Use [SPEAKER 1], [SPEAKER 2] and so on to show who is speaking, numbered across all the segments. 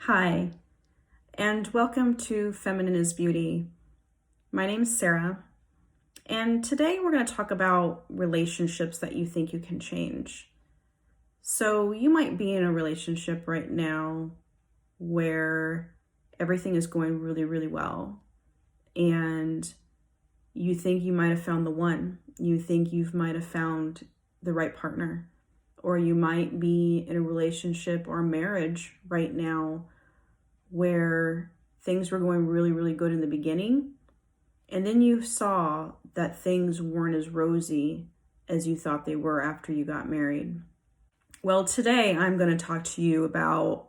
[SPEAKER 1] Hi, and welcome to Feminine is Beauty. My name is Sarah, and today we're going to talk about relationships that you think you can change. So, you might be in a relationship right now where everything is going really, really well, and you think you might have found the one. You think you might have found the right partner, or you might be in a relationship or a marriage right now where things were going really, really good in the beginning. And then you saw that things weren't as rosy as you thought they were after you got married. Well, today I'm going to talk to you about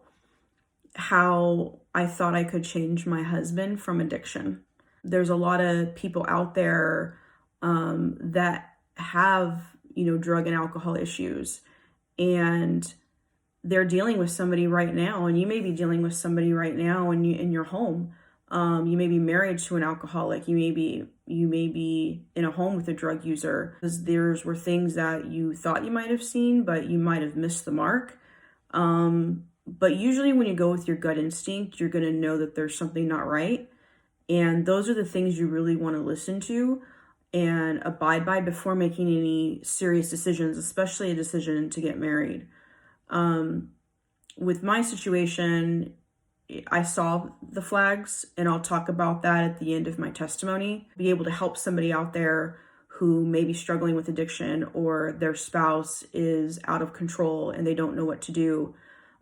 [SPEAKER 1] how I thought I could change my husband from addiction. There's a lot of people out there that have, drug and alcohol issues, and they're dealing with somebody right now, and you may be dealing with somebody right now in your home. You may be married to an alcoholic. You may be in a home with a drug user. Because were things that you thought you might have seen, but you might have missed the mark. But usually when you go with your gut instinct, you're going to know that there's something not right. And those are the things you really want to listen to and abide by before making any serious decisions, especially a decision to get married. With my situation, I saw the flags, and I'll talk about that at the end of my testimony. Be able to help somebody out there who may be struggling with addiction, or their spouse is out of control and they don't know what to do.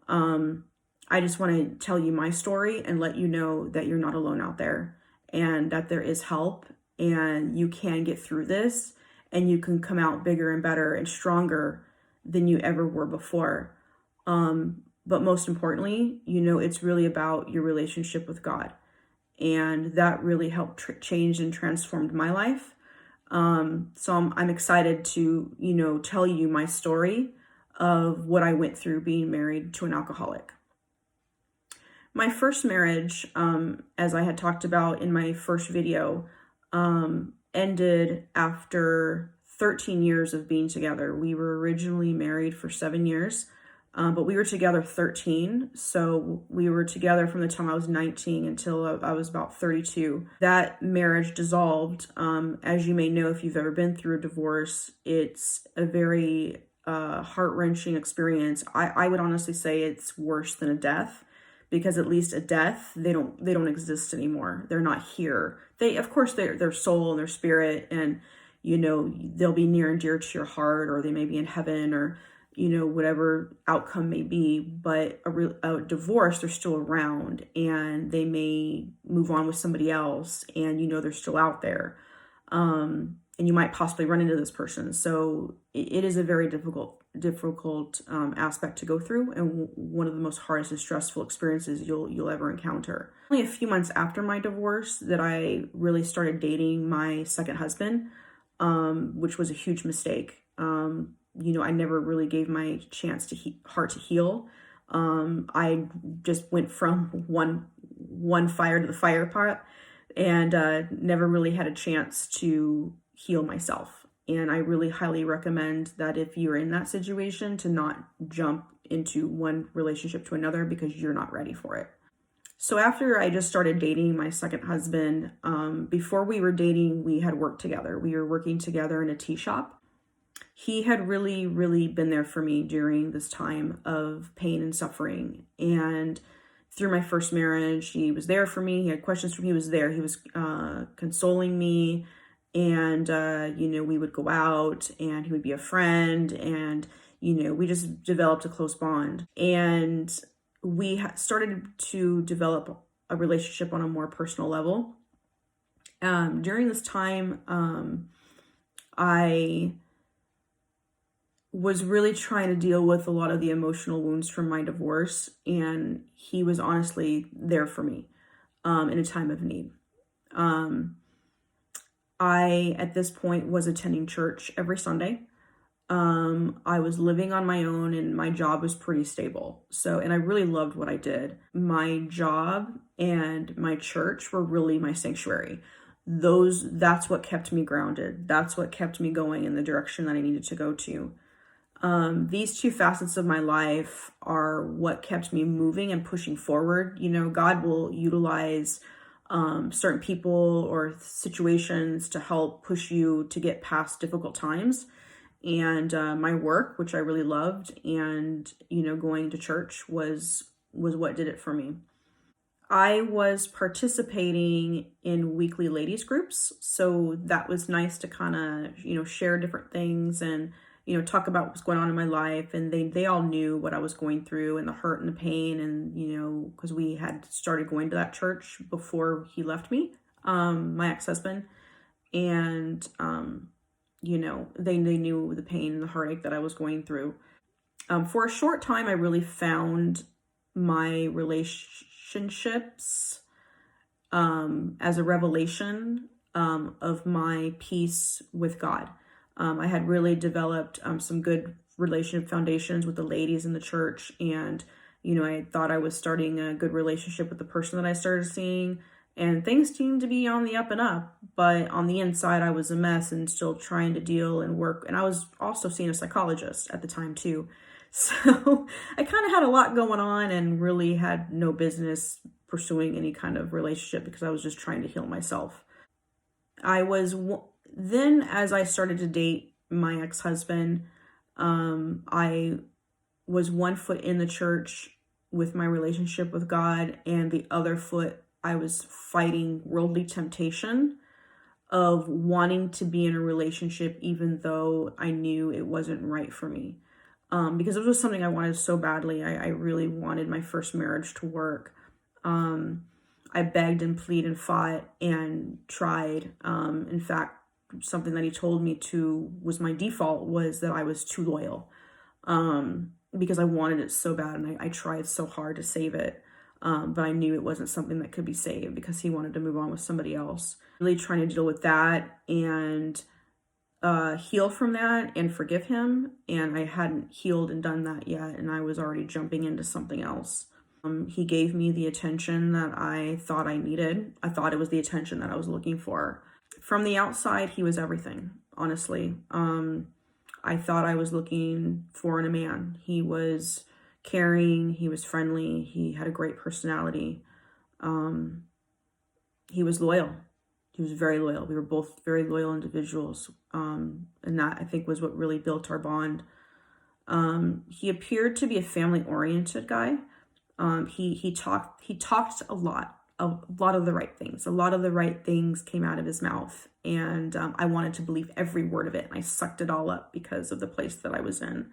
[SPEAKER 1] I just want to tell you my story and let you know that you're not alone out there, and that there is help, and you can get through this, and you can come out bigger and better and stronger than you ever were before. But most importantly, it's really about your relationship with God. And that really helped change and transformed my life. So I'm excited to, tell you my story of what I went through being married to an alcoholic. My first marriage, as I had talked about in my first video, ended after 13 years of being together. We were originally married for 7 years. But we were together 13. So we were together from the time I was 19 until I was about 32. That marriage dissolved. As you may know, if you've ever been through a divorce, it's a very heart-wrenching experience. I would honestly say it's worse than a death, because at least a death, they don't exist anymore. They're not here. Of course, their soul and their spirit, and they'll be near and dear to your heart, or they may be in heaven, or whatever outcome may be. But a divorce, they're still around, and they may move on with somebody else, and they're still out there. And you might possibly run into this person. So it is a very difficult aspect to go through, and one of the most hardest and stressful experiences you'll ever encounter. Only a few months after my divorce that I really started dating my second husband, which was a huge mistake. I never really gave my chance to heart to heal. I just went from one fire to the fire pot, and never really had a chance to heal myself. And I really highly recommend that if you're in that situation, to not jump into one relationship to another, because you're not ready for it. So after I just started dating my second husband, before we were dating, we had worked together. We were working together in a tea shop. He had really, really been there for me during this time of pain and suffering. And through my first marriage, he was there for me. He had questions for me. He was there. He was consoling me. And, we would go out, and he would be a friend. And, we just developed a close bond. And we started to develop a relationship on a more personal level. During this time, I was really trying to deal with a lot of the emotional wounds from my divorce, and he was honestly there for me in a time of need. I, at this point, was attending church every Sunday. I was living on my own, and my job was pretty stable. And I really loved what I did. My job and my church were really my sanctuary. That's what kept me grounded. That's what kept me going in the direction that I needed to go to. These two facets of my life are what kept me moving and pushing forward. You know, God will utilize certain people or situations to help push you to get past difficult times. And my work, which I really loved, and going to church was what did it for me. I was participating in weekly ladies groups, so that was nice to kind of share different things and talk about what's going on in my life. And they all knew what I was going through and the hurt and the pain, and because we had started going to that church before he left me, my ex-husband. And they knew the pain and the heartache that I was going through. For a short time, I really found my relationships as a revelation of my peace with God. I had really developed some good relationship foundations with the ladies in the church, and I thought I was starting a good relationship with the person that I started seeing, and things seemed to be on the up and up. But on the inside, I was a mess and still trying to deal and work. And I was also seeing a psychologist at the time too. So I kind of had a lot going on and really had no business pursuing any kind of relationship because I was just trying to heal myself. Then as I started to date my ex-husband, I was one foot in the church with my relationship with God, and the other foot I was fighting worldly temptation of wanting to be in a relationship even though I knew it wasn't right for me. Because it was something I wanted so badly. I really wanted my first marriage to work. I begged and pleaded and fought and tried. In fact, something that he told me to was my default was that I was too loyal, because I wanted it so bad, and I tried so hard to save it. But I knew it wasn't something that could be saved because he wanted to move on with somebody else. Really trying to deal with that and heal from that and forgive him. And I hadn't healed and done that yet, and I was already jumping into something else. He gave me the attention that I thought I needed. I thought it was the attention that I was looking for. From the outside, he was everything, honestly. I thought I was looking for in a man. He was caring, he was friendly, he had a great personality. He was loyal. He was very loyal. We were both very loyal individuals. And that, I think, was what really built our bond. He appeared to be a family-oriented guy. He talked a lot of the right things. A lot of the right things came out of his mouth. And I wanted to believe every word of it. And I sucked it all up because of the place that I was in.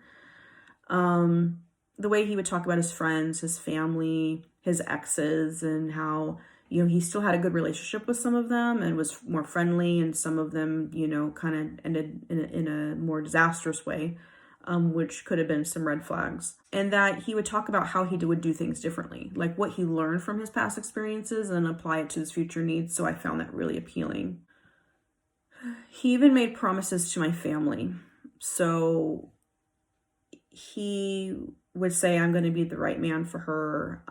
[SPEAKER 1] The way he would talk about his friends, his family, his exes, and how, he still had a good relationship with some of them and was more friendly, and some of them, kind of ended in a more disastrous way, which could have been some red flags. And that he would talk about how he would do things differently, like what he learned from his past experiences and apply it to his future needs. So I found that really appealing. He even made promises to my family. So he would say, I'm going to be the right man for her.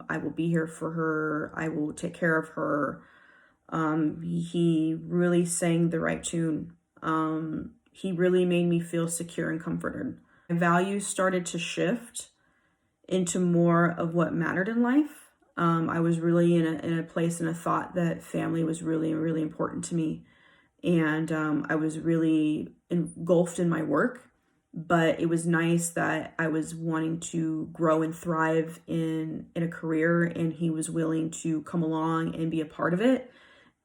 [SPEAKER 1] I will be here for her. I will take care of her. He really sang the right tune. He really made me feel secure and comforted. My values started to shift into more of what mattered in life. I was really in a place and a thought that family was really, really important to me. And I was really engulfed in my work. But it was nice that I was wanting to grow and thrive in a career, and he was willing to come along and be a part of it,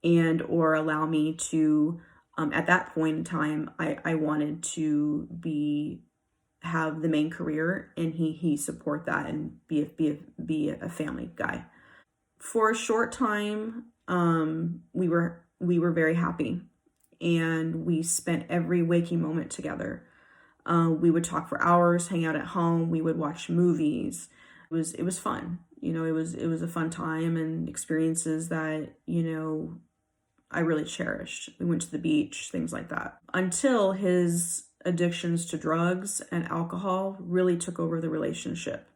[SPEAKER 1] and or allow me to, at that point in time, I wanted to have the main career, and he support that and be a family guy. For a short time, we were very happy, and we spent every waking moment together. We would talk for hours, hang out at home. We would watch movies. It was fun. It was a fun time and experiences that, I really cherished. We went to the beach, things like that. Until his addictions to drugs and alcohol really took over the relationship.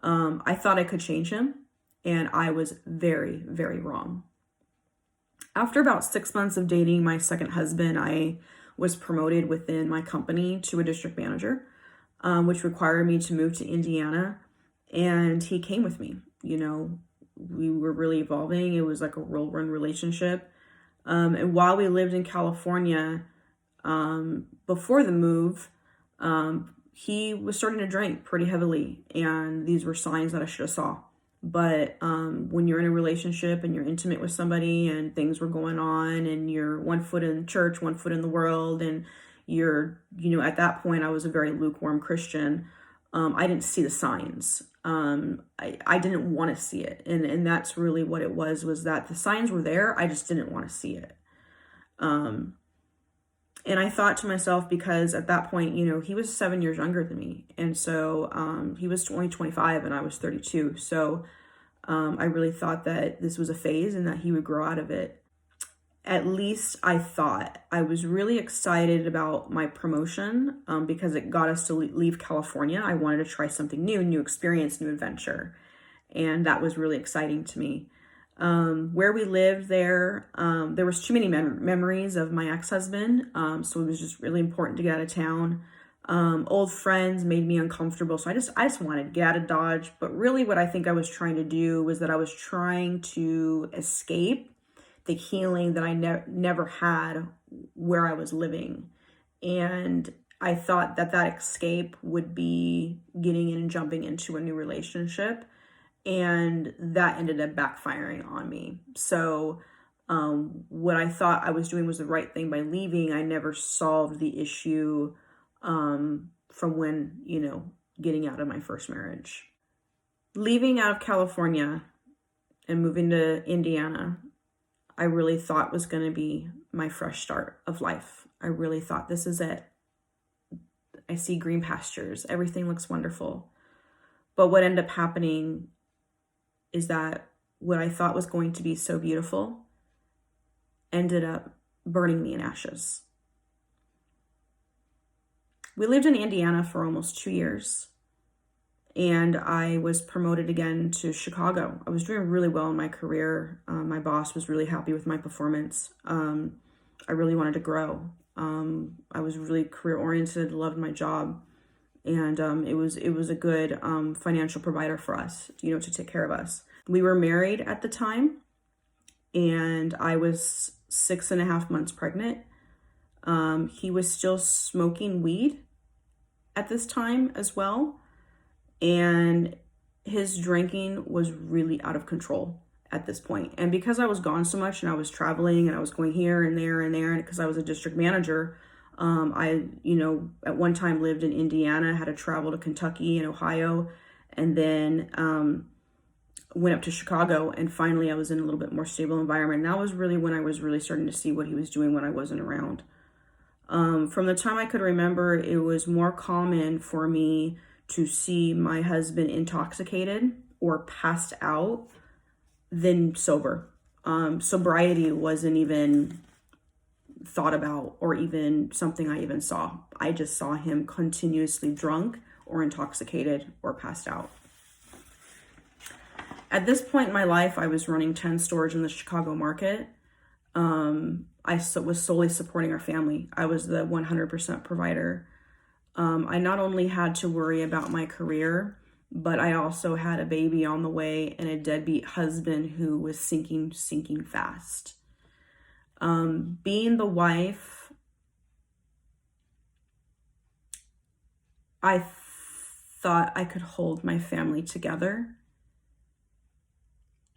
[SPEAKER 1] I thought I could change him, and I was very, very wrong. After about 6 months of dating my second husband, I was promoted within my company to a district manager. which required me to move to Indiana. And he came with me. We were really evolving. It was like a whirlwind relationship. And while we lived in California, before the move, he was starting to drink pretty heavily. And these were signs that I should have saw. But when you're in a relationship and you're intimate with somebody and things were going on and you're one foot in church, one foot in the world, and you're, at that point, I was a very lukewarm Christian. I didn't see the signs. I didn't want to see it. And that's really what it was that the signs were there. I just didn't want to see it. And I thought to myself, because at that point, he was 7 years younger than me. And so he was only 25 and I was 32. So I really thought that this was a phase and that he would grow out of it. At least I thought. I was really excited about my promotion because it got us to leave California. I wanted to try something new experience, new adventure. And that was really exciting to me. Where we lived there was too many memories of my ex-husband. So it was just really important to get out of town. Old friends made me uncomfortable. So I just wanted to get out of Dodge. But really what I think I was trying to do was that I was trying to escape the healing that I never had where I was living. And I thought that escape would be getting in and jumping into a new relationship. And that ended up backfiring on me. So what I thought I was doing was the right thing by leaving. I never solved the issue from when, getting out of my first marriage. Leaving out of California and moving to Indiana, I really thought was going to be my fresh start of life. I really thought, this is it. I see green pastures. Everything looks wonderful. But what ended up happening is that what I thought was going to be so beautiful ended up burning me in ashes. We lived in Indiana for almost 2 years. And I was promoted again to Chicago. I was doing really well in my career. My boss was really happy with my performance. I really wanted to grow. I was really career oriented, loved my job. And it was a good financial provider for us, to take care of us. We were married at the time, and I was 6.5 months pregnant. He was still smoking weed at this time as well. And his drinking was really out of control at this point. And because I was gone so much and I was traveling and I was going here and there, and because I was a district manager, I, at one time lived in Indiana, had to travel to Kentucky and Ohio, and then went up to Chicago. And finally I was in a little bit more stable environment. And that was really when I was really starting to see what he was doing when I wasn't around. From the time I could remember, it was more common for me to see my husband intoxicated or passed out than sober. Sobriety wasn't even thought about or even something I even saw. I just saw him continuously drunk or intoxicated or passed out. At this point in my life, I was running 10 stores in the Chicago market. I was solely supporting our family. I was the 100% provider. I not only had to worry about my career, but I also had a baby on the way and a deadbeat husband who was sinking fast. Being the wife, I thought I could hold my family together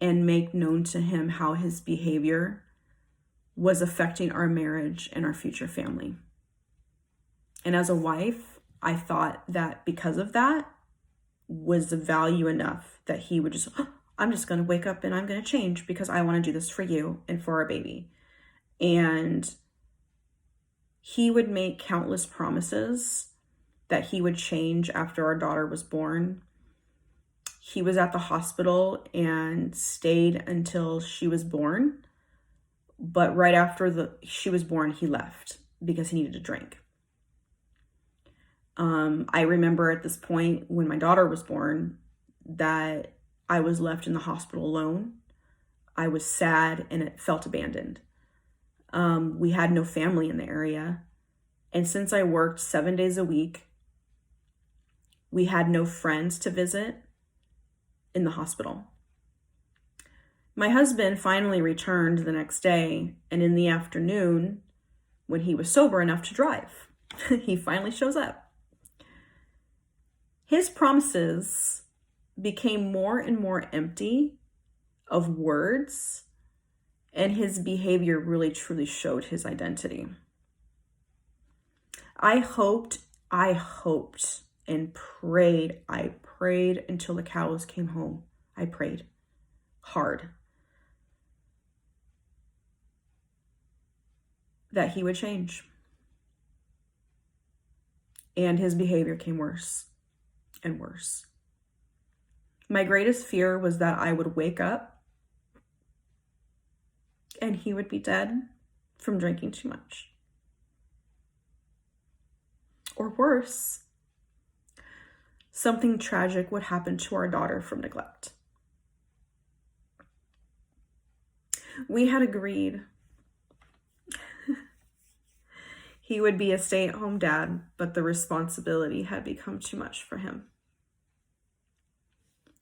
[SPEAKER 1] and make known to him how his behavior was affecting our marriage and our future family. And as a wife, I thought that because of that was the value enough that he would just, I'm just going to wake up and I'm going to change because I want to do this for you and for our baby. And he would make countless promises that he would change after our daughter was born. He was at the hospital and stayed until she was born. But right after she was born, he left because he needed to drink. I remember at this point when my daughter was born that I was left in the hospital alone. I was sad and it felt abandoned. We had no family in the area. And since I worked 7 days a week, We had no friends to visit in the hospital. My husband finally returned the next day, and in the afternoon, when he was sober enough to drive, he finally shows up. His promises became more and more empty of words, and his behavior really truly showed his identity. I hoped and prayed. I prayed until the cows came home. I prayed hard that he would change. And his behavior came worse and worse. My greatest fear was that I would wake up and he would be dead from drinking too much. Or worse, something tragic would happen to our daughter from neglect. We had agreed he would be a stay-at-home dad, but the responsibility had become too much for him.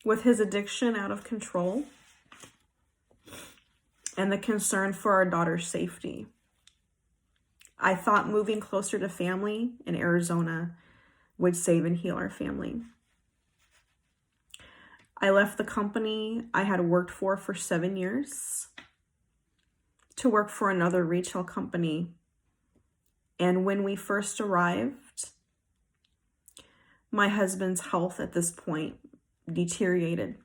[SPEAKER 1] With his addiction out of control and the concern for our daughter's safety, I thought moving closer to family in Arizona would save and heal our family. I left the company I had worked for 7 years to work for another retail company. And when we first arrived, my husband's health at this point deteriorated.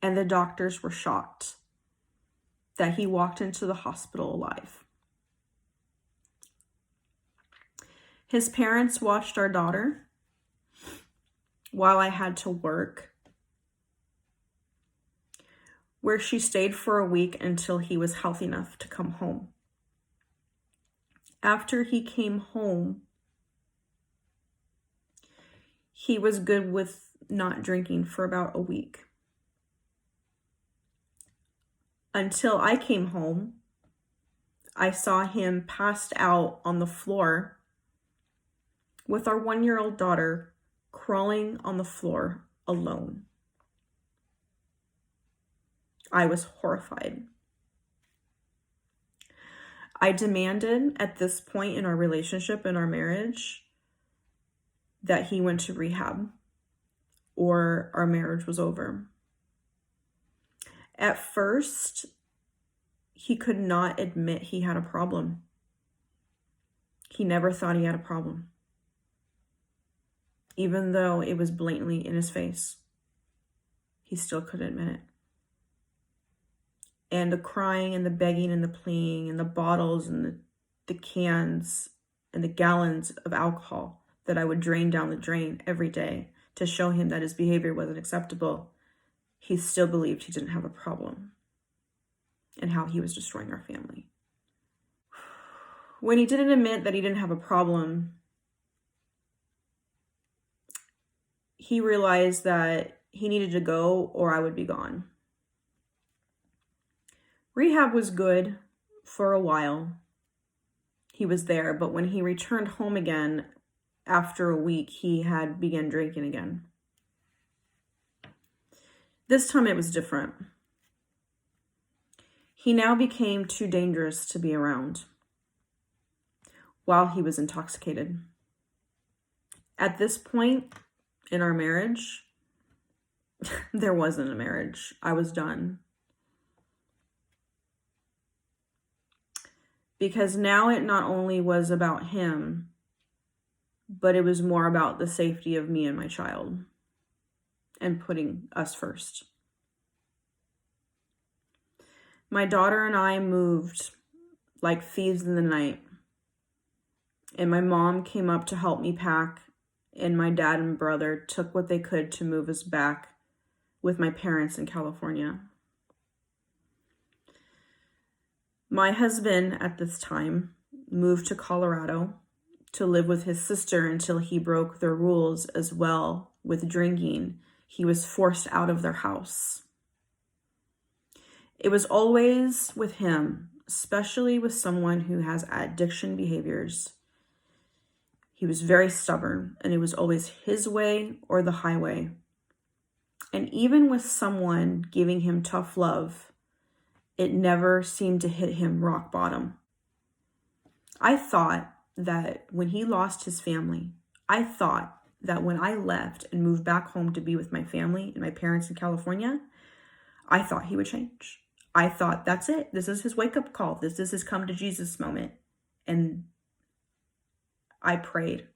[SPEAKER 1] And the doctors were shocked that he walked into the hospital alive. His parents watched our daughter while I had to work, where she stayed for a week until he was healthy enough to come home. After he came home, he was good with not drinking for about a week. Until I came home, I saw him passed out on the floor with our 1-year-old daughter crawling on the floor alone. I was horrified. I demanded at this point in our relationship, in our marriage, that he went to rehab or our marriage was over. At first, he could not admit he had a problem. He never thought he had a problem, even though it was blatantly in his face. He still couldn't admit it. And the crying and the begging and the pleading and the bottles and the cans and the gallons of alcohol that I would drain down the drain every day to show him that his behavior wasn't acceptable, he still believed he didn't have a problem and how he was destroying our family. When he didn't admit that he didn't have a problem, he realized that he needed to go or I would be gone. Rehab was good for a while. He was there, but when he returned home again after a week, he had begun drinking again. This time it was different. He now became too dangerous to be around while he was intoxicated. At this point in our marriage, there wasn't a marriage. I was done. Because now it not only was about him, but it was more about the safety of me and my child and putting us first. My daughter and I moved like thieves in the night, and my mom came up to help me pack, and my dad and brother took what they could to move us back with my parents in California. My husband at this time moved to Colorado to live with his sister until he broke their rules as well with drinking. He was forced out of their house. It was always with him, especially with someone who has addiction behaviors. He was very stubborn, and it was always his way or the highway. And even with someone giving him tough love, it never seemed to hit him rock bottom. I thought that when he lost his family, I thought that when I left and moved back home to be with my family and my parents in California, I thought he would change. I thought, that's it. This is his wake-up call. This is his come to Jesus moment. And I prayed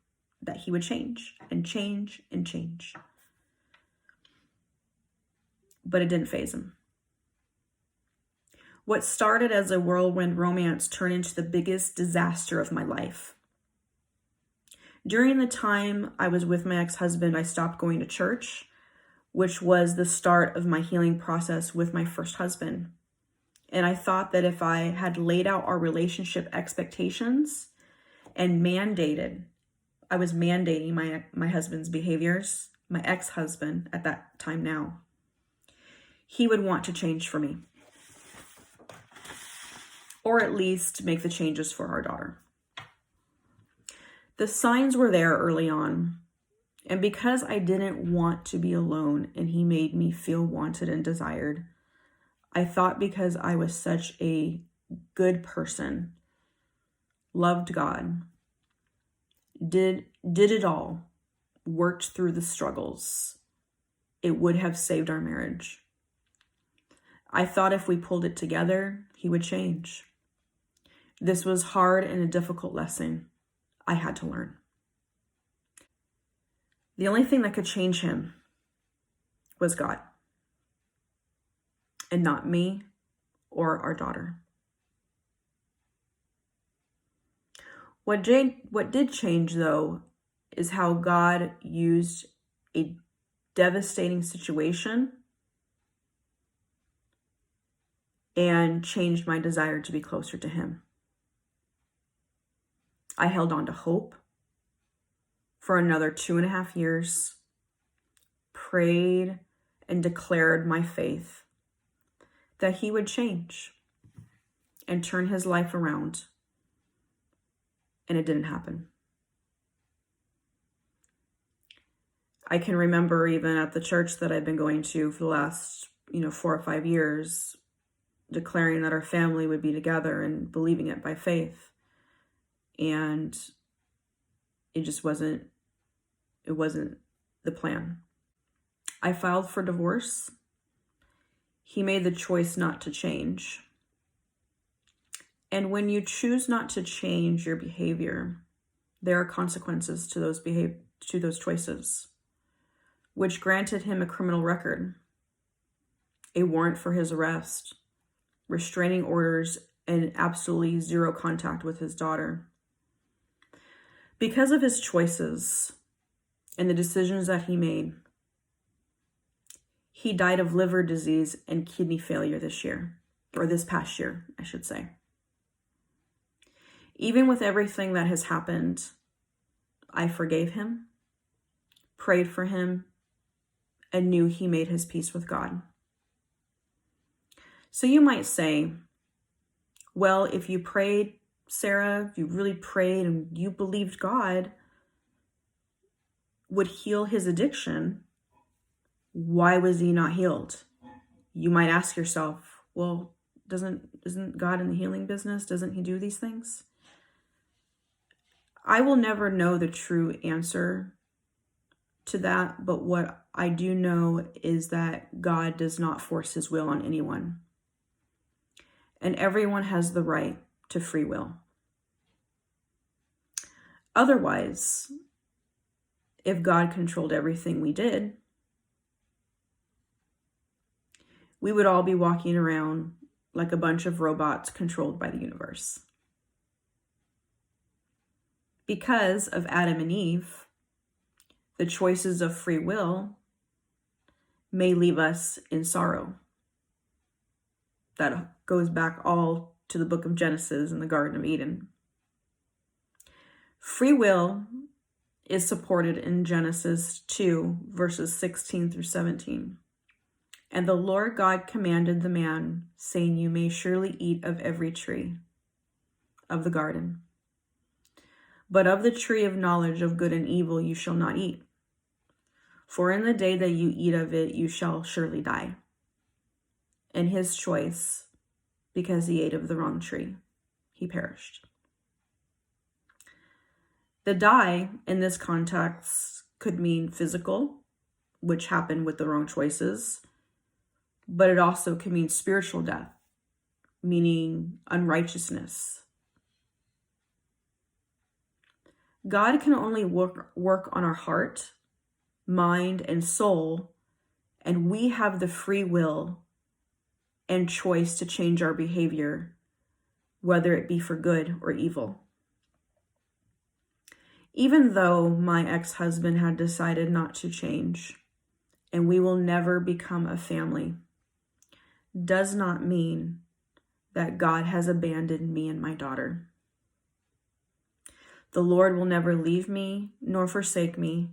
[SPEAKER 1] that he would change and change and change. But it didn't faze him. What started as a whirlwind romance turned into the biggest disaster of my life. During the time I was with my ex-husband, I stopped going to church, which was the start of my healing process with my first husband. And I thought that if I had laid out our relationship expectations and I was mandating my husband's behaviors, my ex-husband at that time now, he would want to change for me. Or at least make the changes for our daughter. The signs were there early on. And because I didn't want to be alone and he made me feel wanted and desired, I thought because I was such a good person, loved God, did it all, worked through the struggles, it would have saved our marriage. I thought if we pulled it together, he would change. This was hard and a difficult lesson I had to learn. The only thing that could change him was God, and not me or our daughter. What did change, though, is how God used a devastating situation and changed my desire to be closer to him. I held on to hope for another 2.5 years, prayed and declared my faith that he would change and turn his life around. And it didn't happen. I can remember even at the church that I've been going to for the last, 4 or 5 years, declaring that our family would be together and believing it by faith. And it just wasn't the plan. I filed for divorce. He made the choice not to change. And when you choose not to change your behavior, there are consequences to those choices, which granted him a criminal record, a warrant for his arrest, restraining orders, and absolutely zero contact with his daughter. Because of his choices and the decisions that he made, he died of liver disease and kidney failure this past year, I should say. Even with everything that has happened, I forgave him, prayed for him, and knew he made his peace with God. So you might say, well, if you prayed, Sarah, if you really prayed and you believed God would heal his addiction, why was he not healed? You might ask yourself, well, isn't God in the healing business? Doesn't he do these things? I will never know the true answer to that, but what I do know is that God does not force his will on anyone. And everyone has the right to free will. Otherwise, if God controlled everything we did, we would all be walking around like a bunch of robots controlled by the universe. Because of Adam and Eve, the choices of free will may leave us in sorrow. That goes back all to the book of Genesis and the Garden of Eden. Free will is supported in Genesis 2, verses 16 through 17. And the Lord God commanded the man, saying, you may surely eat of every tree of the garden. But of the tree of knowledge of good and evil you shall not eat. For in the day that you eat of it, you shall surely die. And his choice, because he ate of the wrong tree, he perished. The die in this context could mean physical, which happened with the wrong choices, but it also could mean spiritual death, meaning unrighteousness. God can only work on our heart, mind, and soul, and we have the free will and choice to change our behavior, whether it be for good or evil. Even though my ex-husband had decided not to change, and we will never become a family, does not mean that God has abandoned me and my daughter. The Lord will never leave me nor forsake me,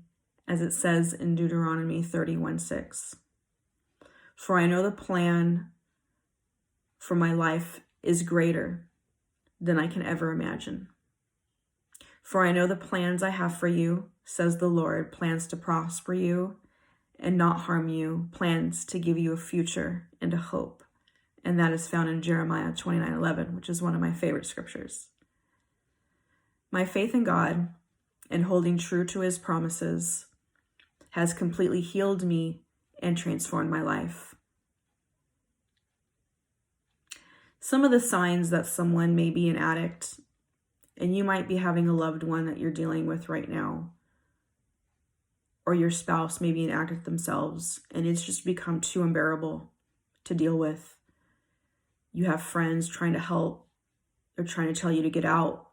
[SPEAKER 1] as it says in Deuteronomy 31:6. For I know the plan for my life is greater than I can ever imagine. For I know the plans I have for you, says the Lord, plans to prosper you and not harm you, plans to give you a future and a hope. And that is found in Jeremiah 29:11, which is one of my favorite scriptures. My faith in God and holding true to his promises has completely healed me and transformed my life. Some of the signs that someone may be an addict, and you might be having a loved one that you're dealing with right now, or your spouse may be an addict themselves, and it's just become too unbearable to deal with. You have friends trying to help. They're trying to tell you to get out.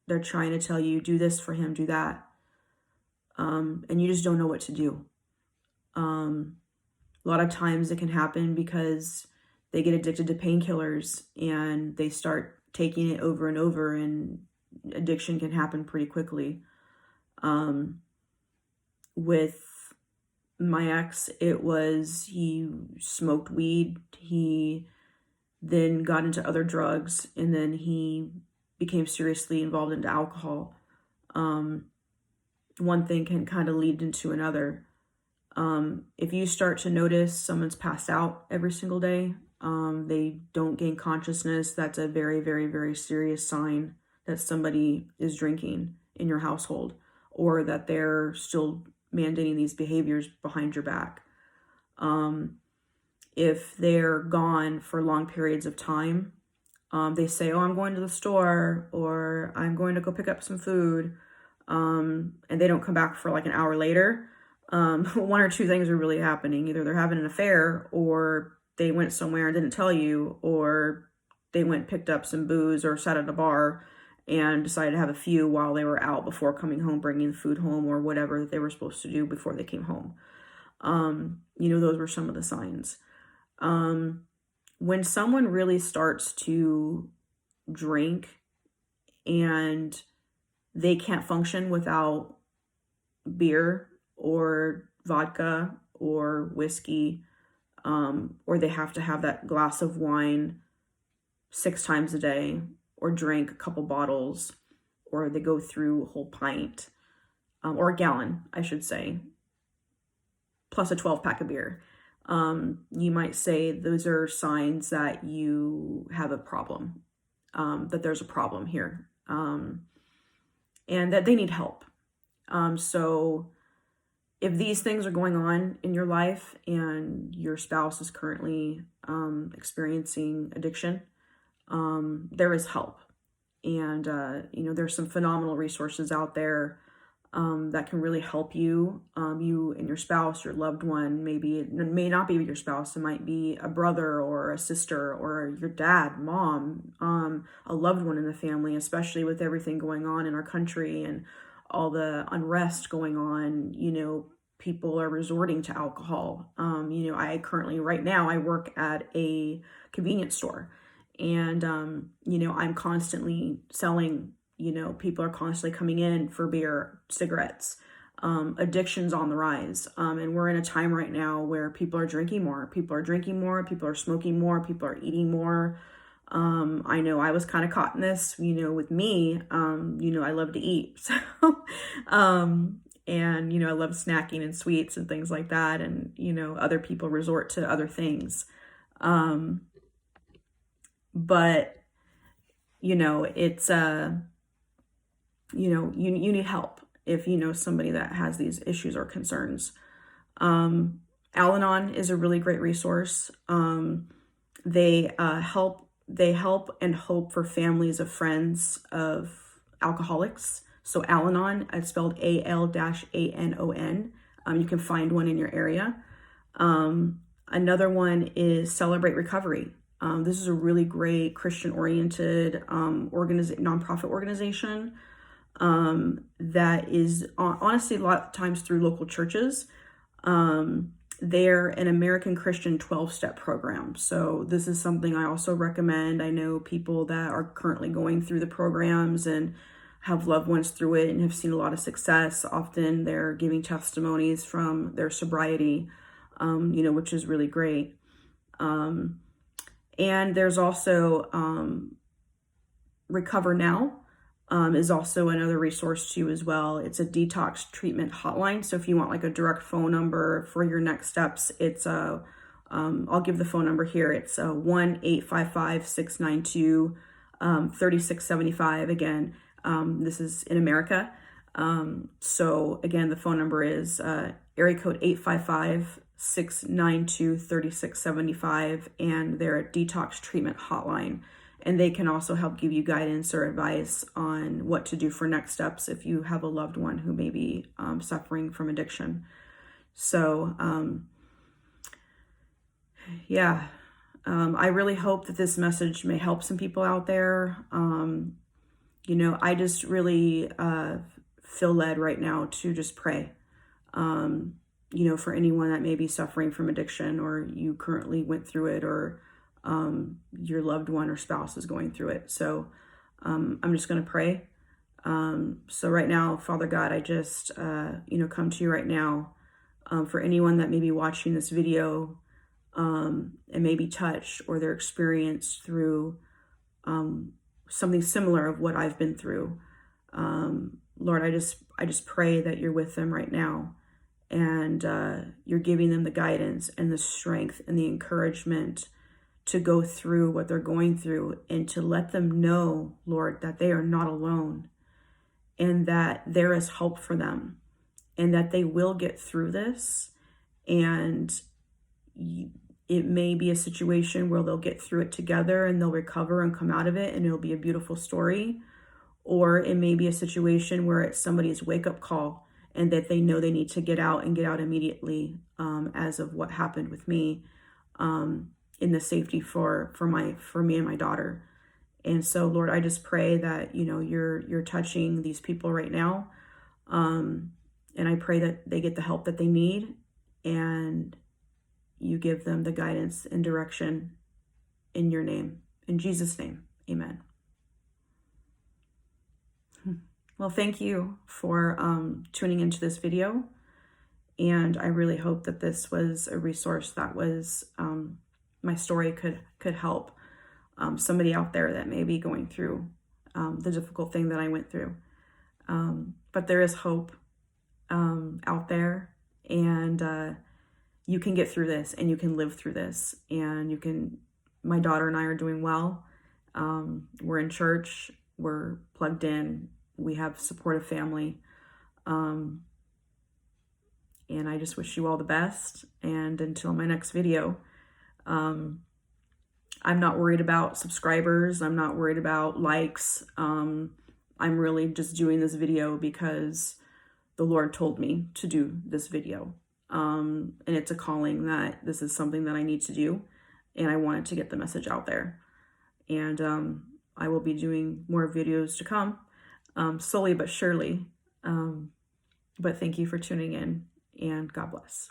[SPEAKER 1] They're trying to tell you, do this for him, do that. And you just don't know what to do. A lot of times it can happen because they get addicted to painkillers and they start taking it over and over, and addiction can happen pretty quickly. With my ex, it was he smoked weed, he then got into other drugs, and then he became seriously involved into alcohol. One thing can kind of lead into another. If you start to notice someone's passed out every single day, they don't gain consciousness, that's a very, very, very serious sign that somebody is drinking in your household, or that they're still mandating these behaviors behind your back. If they're gone for long periods of time, they say, oh, I'm going to the store, or I'm going to go pick up some food, and they don't come back for like an hour later. One or two things are really happening. Either they're having an affair, or they went somewhere and didn't tell you, or they went picked up some booze or sat at a bar and decided to have a few while they were out before coming home, bringing the food home, or whatever that they were supposed to do before they came home. Those were some of the signs. When someone really starts to drink and they can't function without beer or vodka or whiskey, or they have to have that glass of wine 6 times a day, or drink a couple bottles, or they go through a whole pint, or a gallon, I should say, plus a 12-pack of beer. You might say those are signs that you have a problem, that there's a problem here, and that they need help. So if these things are going on in your life and your spouse is currently experiencing addiction, there is help. And, there's some phenomenal resources out there that can really help you, you and your spouse, your loved one. Maybe it may not be your spouse. It might be a brother or a sister or your dad, mom, a loved one in the family, especially with everything going on in our country and all the unrest going on. People are resorting to alcohol. I currently, right now, I work at a convenience store, and, I'm constantly selling. People are constantly coming in for beer, cigarettes. Addiction's on the rise. And we're in a time right now where people are drinking more. People are smoking more. People are eating more. I know I was kind of caught in this, with me, I love to eat. So, and, I love snacking and sweets and things like that. And, other people resort to other things. But, it's, you need help if you know somebody that has these issues or concerns. Al-Anon is a really great resource. They help and hope for families of friends of alcoholics. So Al-Anon, it's spelled Al-Anon. You can find one in your area. Another one is Celebrate Recovery. This is a really great Christian-oriented nonprofit organization that is honestly a lot of times through local churches. They're an American Christian 12-step program. So this is something I also recommend. I know people that are currently going through the programs and have loved ones through it and have seen a lot of success. Often they're giving testimonies from their sobriety, which is really great. And there's also Recover Now. Is also another resource too as well. It's a detox treatment hotline. So if you want like a direct phone number for your next steps, it's I'll give the phone number here. It's 1-855-692-3675. Again, this is in America. So again, the phone number is area code 855-692-3675, and they're a detox treatment hotline. And they can also help give you guidance or advice on what to do for next steps if you have a loved one who may be suffering from addiction. So, I really hope that this message may help some people out there. I just really feel led right now to just pray, for anyone that may be suffering from addiction, or you currently went through it, or your loved one or spouse is going through it. So I'm just going to pray. So right now, Father God, I just, come to you right now for anyone that may be watching this video and may be touched, or they're experienced through something similar of what I've been through. Lord, I just pray that you're with them right now, and you're giving them the guidance and the strength and the encouragement to go through what they're going through, and to let them know, Lord, that they are not alone, and that there is hope for them, and that they will get through this. And it may be a situation where they'll get through it together and they'll recover and come out of it, and it'll be a beautiful story. Or it may be a situation where it's somebody's wake-up call, and that they know they need to get out and get out immediately, as of what happened with me, in the safety for me and my daughter. And so, Lord, I just pray that, you're touching these people right now. And I pray that they get the help that they need, and you give them the guidance and direction in your name. In Jesus' name, amen. Well, thank you for tuning into this video. And I really hope that this was a resource that was, my story could help somebody out there that may be going through the difficult thing that I went through. But there is hope out there, and you can get through this, and you can live through this, and my daughter and I are doing well. We're in church, we're plugged in, we have supportive family. And I just wish you all the best. And until my next video, I'm not worried about subscribers. I'm not worried about likes. I'm really just doing this video because the Lord told me to do this video. And it's a calling that this is something that I need to do. And I wanted to get the message out there. And I will be doing more videos to come, slowly but surely. But thank you for tuning in, and God bless.